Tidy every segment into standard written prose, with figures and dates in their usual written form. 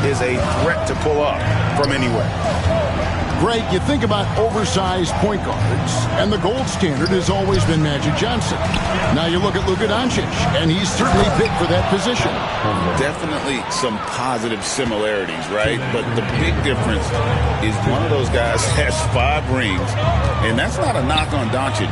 is a threat to pull up from anywhere. Greg, you think about oversized point guards, and the gold standard has always been Magic Johnson. Now you look at Luka Doncic, and he's certainly big for that position. Definitely some positive similarities, right? But the big difference is one of those guys has 5 rings, and that's not a knock on Doncic.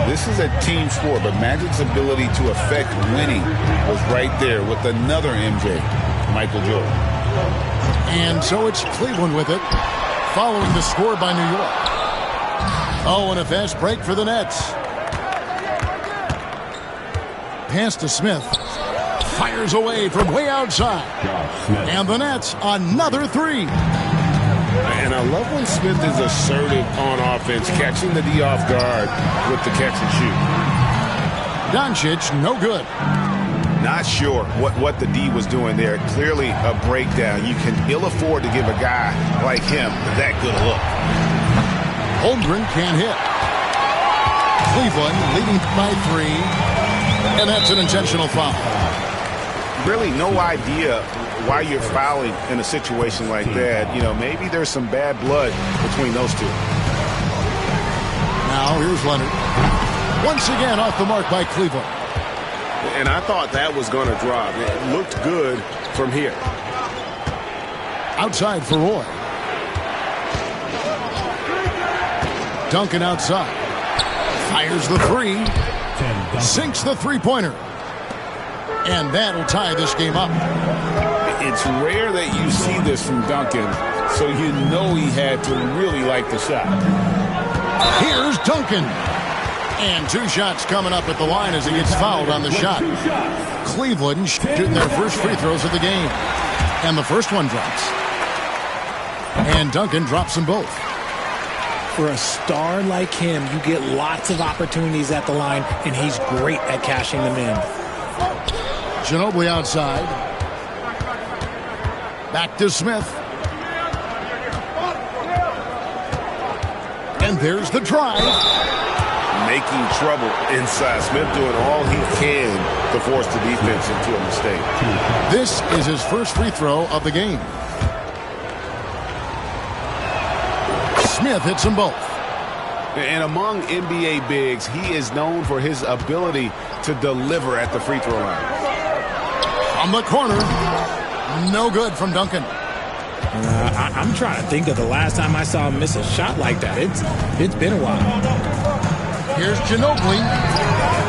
This is a team sport, but Magic's ability to affect winning was right there with another MJ, Michael Jordan. And so it's Cleveland with it, following the score by New York. Oh, and a fast break for the Nets. Pass to Smith. Fires away from way outside. And the Nets, another 3. And I love when Smith is assertive on offense, catching the D off guard with the catch and shoot. Doncic, no good. Not sure what the D was doing there. Clearly a breakdown. You can ill afford to give a guy like him that good a look. Holmgren can't hit. Cleveland leading by 3. And that's an intentional foul. Really no idea why you're fouling in a situation like that. You know, maybe there's some bad blood between those two. Now here's Leonard. Once again off the mark by Cleveland. And I thought that was going to drop. It looked good from here. Outside for Roy. Duncan outside. Fires the 3. Sinks the three-pointer. And that'll tie this game up. It's rare that you see this from Duncan, so you know he had to really like the shot. Here's Duncan. And 2 shots coming up at the line as he gets fouled on the shot. Cleveland shooting their first free throws of the game. And the first one drops. And Duncan drops them both. For a star like him, you get lots of opportunities at the line, and he's great at cashing them in. Ginobili outside. Back to Smith. And there's the drive. Making trouble inside. Smith doing all he can to force the defense into a mistake. This is his first free throw of the game. Smith hits them both. And among NBA bigs, he is known for his ability to deliver at the free throw line. From the corner. No good from Duncan. I'm trying to think of the last time I saw him miss a shot like that. It's been a while. Here's Ginobili.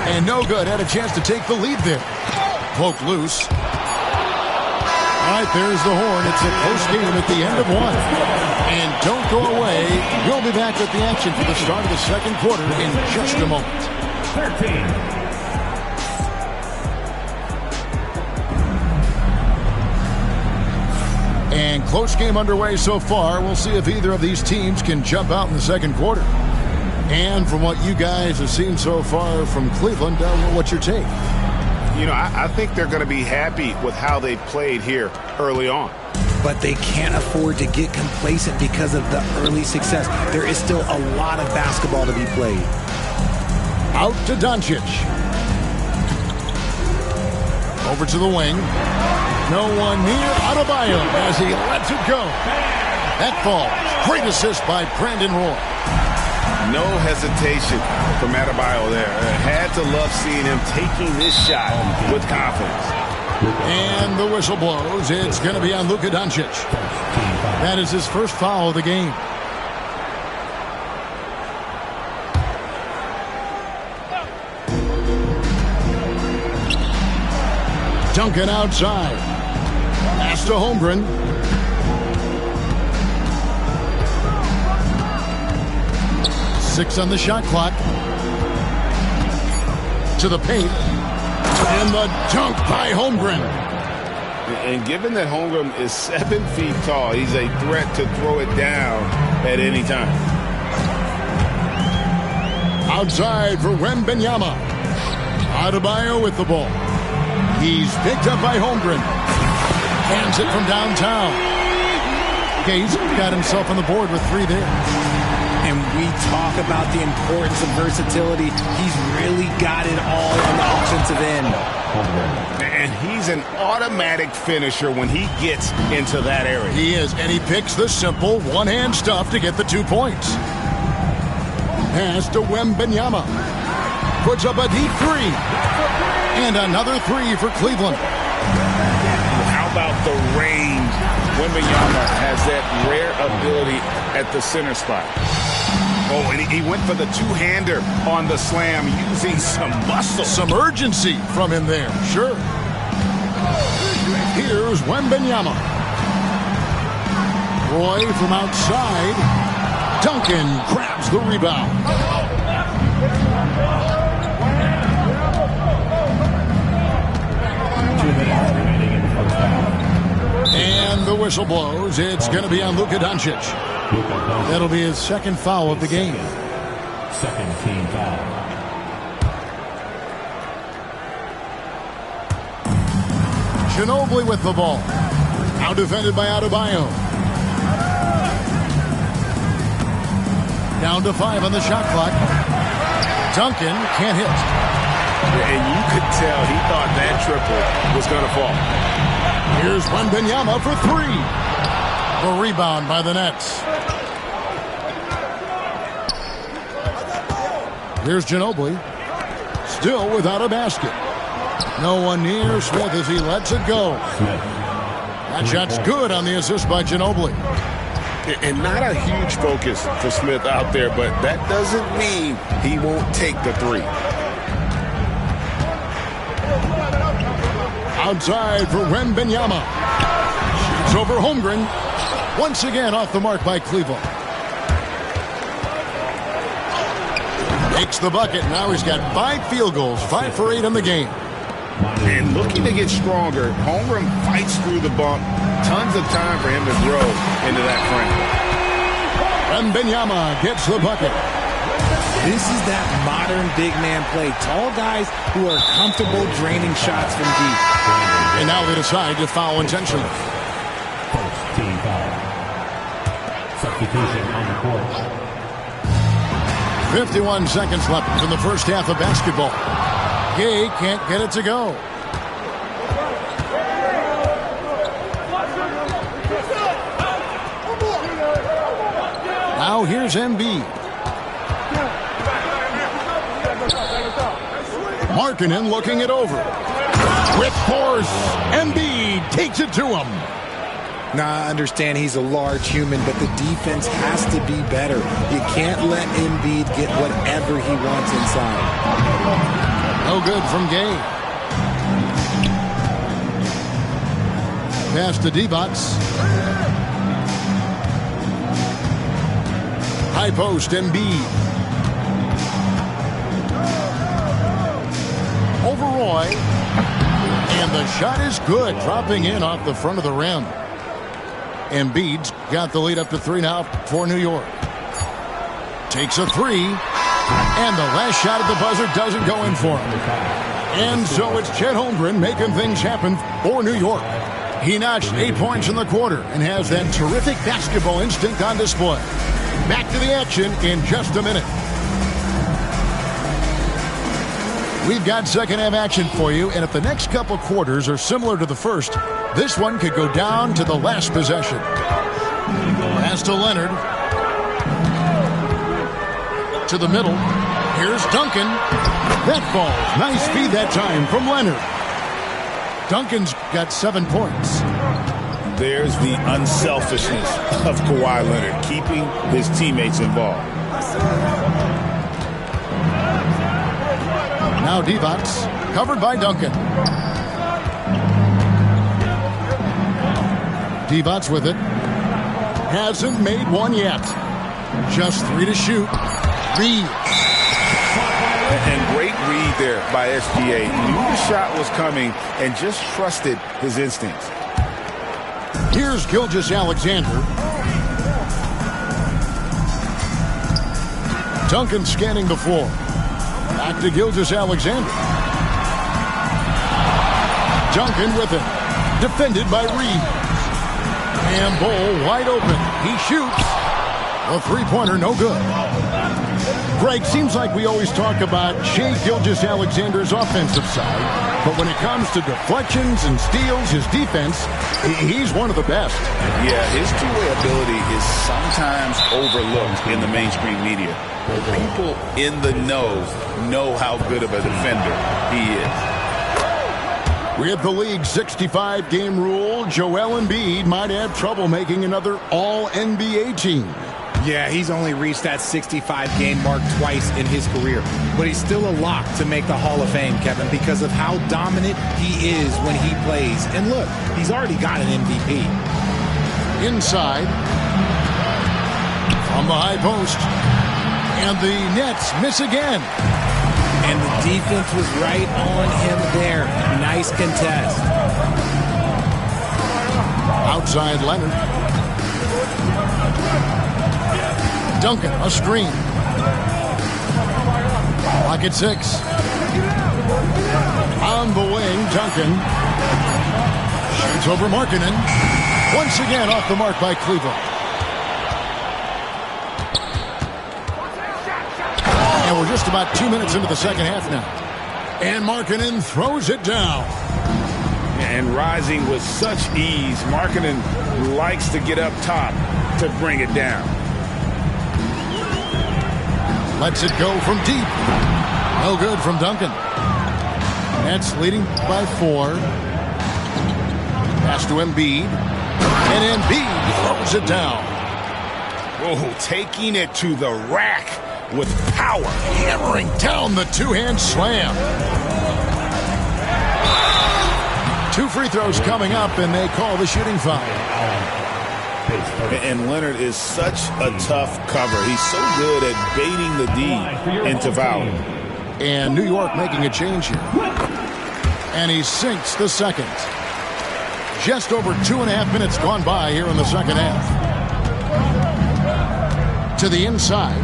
And no good. Had a chance to take the lead there. Poke loose. All right, there's the horn. It's a close game at the end of 1. And don't go away. We'll be back with the action for the start of the second quarter in just a moment. 13. And close game underway so far. We'll see if either of these teams can jump out in the second quarter. And from what you guys have seen so far from Cleveland, what's your take? You know, I think they're going to be happy with how they played here early on. But they can't afford to get complacent because of the early success. There is still a lot of basketball to be played. Out to Doncic. Over to the wing. No one near Adebayo as he lets it go. That falls. Great assist by Brandon Roy. No hesitation from Adebayo there. Had to love seeing him taking this shot with confidence. And the whistle blows. It's going to be on Luka Doncic. That is his first foul of the game. Duncan outside. Pass to Holmgren. Six on the shot clock. To the paint. And the dunk by Holmgren. And given that Holmgren is 7 feet tall, he's a threat to throw it down at any time. Outside for Wembanyama. Adebayo with the ball. He's picked up by Holmgren. Hands it from downtown. Okay, he's got himself on the board with 3 there. And we talk about the importance of versatility. He's really got it all on the offensive end. And he's an automatic finisher when he gets into that area. He is, and he picks the simple one-hand stuff to get the 2 points. Pass to Wembanyama. Puts up a deep three. And another three for Cleveland. How about the range? Wembanyama has that rare ability at the center spot. Oh, and he went for the two-hander on the slam using some muscle. Some urgency from him there, sure. Here's Wembanyama. Roy from outside. Duncan grabs the rebound. And the whistle blows. It's going to be on Luka Doncic. That'll be his second foul of the game. Second team foul. Ginobili with the ball. Now defended by Adebayo. Down to 5 on the shot clock. Duncan can't hit. And you could tell he thought that triple was going to fall. Here's Wembanyama for 3. The rebound by the Nets. Here's Ginobili. Still without a basket. No one near Smith as he lets it go. That shot's good on the assist by Ginobili. And not a huge focus for Smith out there, but that doesn't mean he won't take the three. Outside for Wembanyama. Shoots over Holmgren. Once again off the mark by Cleveland. Makes the bucket. Now he's got 5 field goals, 5 for 8 in the game. And looking to get stronger, Holmgren fights through the bump. Tons of time for him to grow into that frame. Wembanyama gets the bucket. This is that modern big man play. Tall guys who are comfortable draining shots from deep. And now they decide to foul intentionally. First team foul. Substitution on the court. 51 seconds left in the first half of basketball. Gay can't get it to go. Now here's Embiid. Markkanen looking it over. With force, Embiid takes it to him. Now, I understand he's a large human, but the defense has to be better. You can't let Embiid get whatever he wants inside. No good from Gay. Pass to Divac. High post, Embiid. Over Roy. And the shot is good, dropping in off the front of the rim. Embiid's got the lead up to 3 now for New York. Takes a 3. And the last shot at the buzzer doesn't go in for him. And so it's Chet Holmgren making things happen for New York. He notched 8 points in the quarter and has that terrific basketball instinct on display. Back to the action in just a minute. We've got second half action for you, and if the next couple quarters are similar to the first, this one could go down to the last possession. Pass to Leonard. To the middle. Here's Duncan. That falls. Nice feed that time from Leonard. Duncan's got 7 points. There's the unselfishness of Kawhi Leonard, keeping his teammates involved. Now Divac, covered by Duncan. Divac with it. Hasn't made one yet. Just 3 to shoot. Reed. And great read there by SGA. Knew the shot was coming and just trusted his instincts. Here's Gilgeous-Alexander. Duncan scanning the floor. Back to Gilgeous-Alexander. Duncan with it. Defended by Reed. And Bol wide open. He shoots. A three-pointer, no good. Greg, seems like we always talk about Shai Gilgeous-Alexander's offensive side, but when it comes to deflections and steals, his defense, he's one of the best. Yeah, his two-way ability is sometimes overlooked in the mainstream media. People in the know how good of a defender he is. With the league's 65-game rule, Joel Embiid might have trouble making another All-NBA team. Yeah, he's only reached that 65-game mark twice in his career. But he's still a lock to make the Hall of Fame, Kevin, because of how dominant he is when he plays. And look, he's already got an MVP. Inside. From the high post. And the Nets miss again. And the defense was right on him there. Nice contest. Outside Leonard. Duncan, a screen. Pocket 6. On the wing, Duncan. Shoots over Markkanen. Once again off the mark by Cleveland. And we're just about 2 minutes into the second half now. And Markkanen throws it down. And rising with such ease, Markkanen likes to get up top to bring it down. Lets it go from deep. No good from Duncan. Nets leading by 4. Pass to Embiid. And Embiid throws it down. Oh, taking it to the rack with power. Hammering down the two-hand slam. 2 free throws coming up, and they call the shooting foul. And Leonard is such a tough cover. He's so good at baiting the D into fouling. And New York making a change here. And he sinks the second. Just over 2.5 minutes gone by here in the second half. To the inside.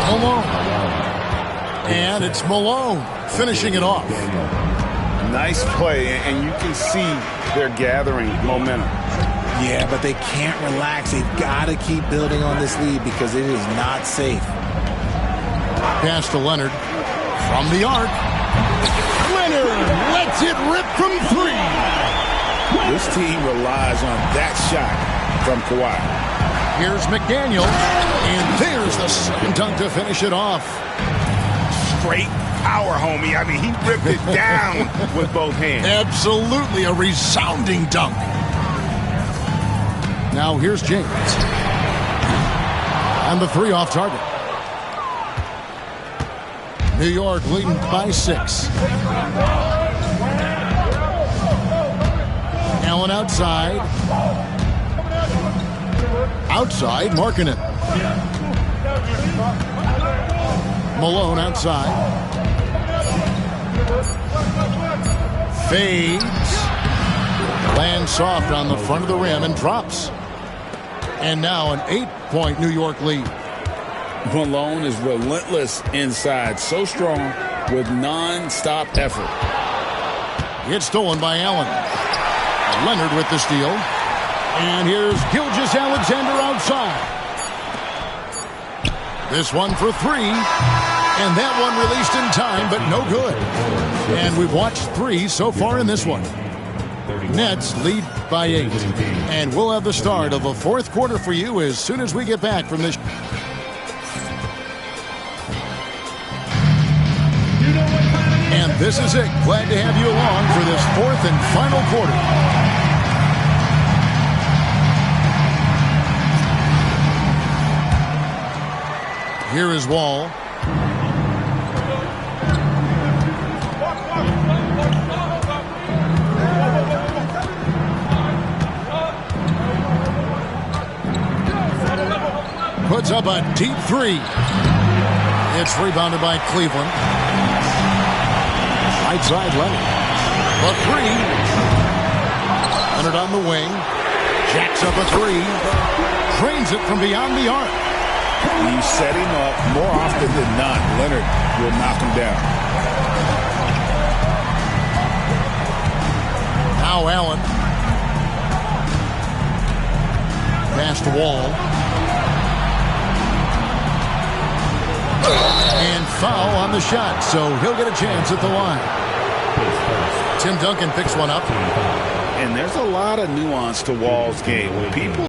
Malone. And it's Malone finishing it off. Nice play, and you can see they're gathering momentum. Yeah, but they can't relax. They've got to keep building on this lead because it is not safe. Pass to Leonard. From the arc. Leonard lets it rip from 3. This team relies on that shot from Kawhi. Here's McDaniel. And there's the slam dunk to finish it off. Straight power, homie. I mean, he ripped it down with both hands. Absolutely a resounding dunk. Now here's James. And the 3 off target. New York leading by 6. Allen outside. Outside, Markkanen. Malone outside. Fades. Lands soft on the front of the rim and drops. And now an 8-point New York lead. Malone is relentless inside. So strong with non-stop effort. It's stolen by Allen. Leonard with the steal. And here's Gilgeous-Alexander outside. This one for 3. And that one released in time, but no good. And we've watched 3 so far in this one. Nets lead by 8. And we'll have the start of the 4th quarter for you as soon as we get back from this. And this is it. Glad to have you along for this 4th and final quarter. Here is Wall. Puts up a deep 3. It's rebounded by Cleveland. Right side Leonard. A 3. Leonard on the wing. Jacks up a 3. Trains it from beyond the arc. You set him up more often than not. Leonard will knock him down. Now Allen. Pass to Wall. And foul on the shot, so he'll get a chance at the line. Tim Duncan picks one up. And there's a lot of nuance to Wall's game. When people